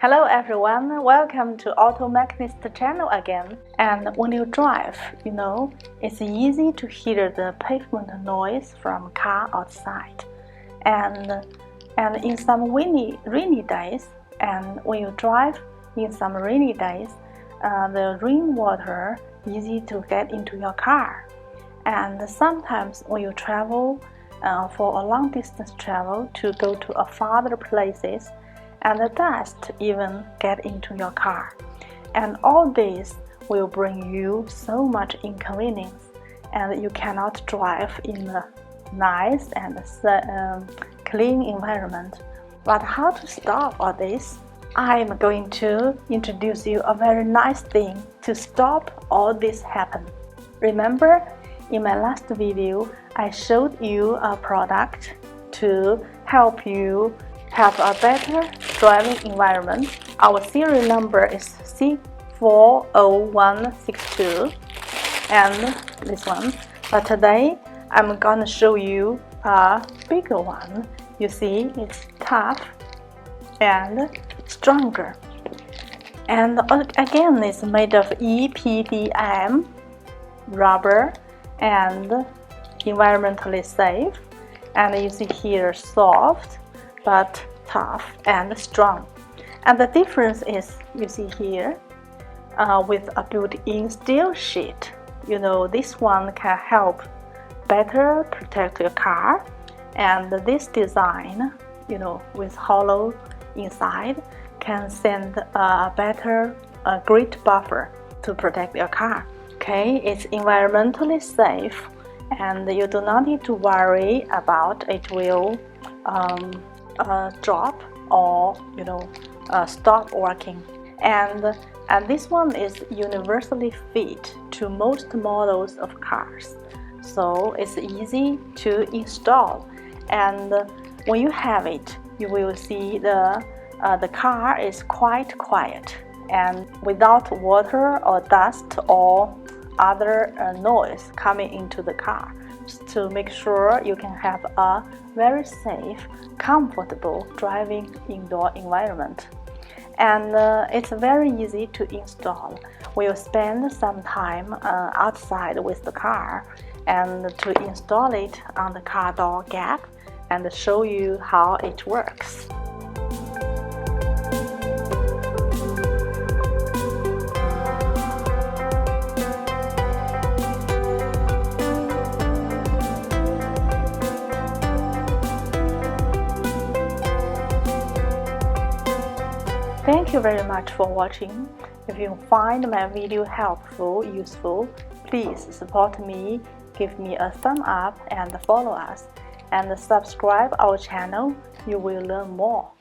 Hello everyone, welcome to Auto Mechanist channel again. And when you drive, it's easy to hear the pavement noise from car outside. And in some rainy days, and when you drive in some rainy days, the rainwater easy to get into your car. And sometimes when you travel for a long distance travel to go to a farther places, and the dust even get into your car. And all this will bring you so much inconvenience, and you cannot drive in a nice and clean environment. But how to stop all this? I'm going to introduce you a very nice thing to stop all this happen. Remember, in my last video, I showed you a product to help you have a better driving environment. Our serial number is C40162 and this one. But today I'm gonna show you a bigger one. You see, it's tough and stronger. And again, it's made of EPDM rubber and environmentally safe. And you see here, soft but tough and strong. And the difference is, you see here, with a built-in steel sheet. This one can help better protect your car, and this design, with hollow inside, can send a great buffer to protect your car. Okay, it's environmentally safe, and you do not need to worry about it will drop or stop working. And this one is universally fit to most models of cars, so it's easy to install. And when you have it, you will see the car is quite quiet and without water or dust or other noise coming into the car, to make sure you can have a very safe, comfortable driving indoor environment. And it's very easy to install. We'll spend some time outside with the car and to install it on the car door gap and show you how it works. Thank you very much for watching. If you find my video helpful, useful, please support me, give me a thumb up and follow us, and subscribe our channel. You will learn more.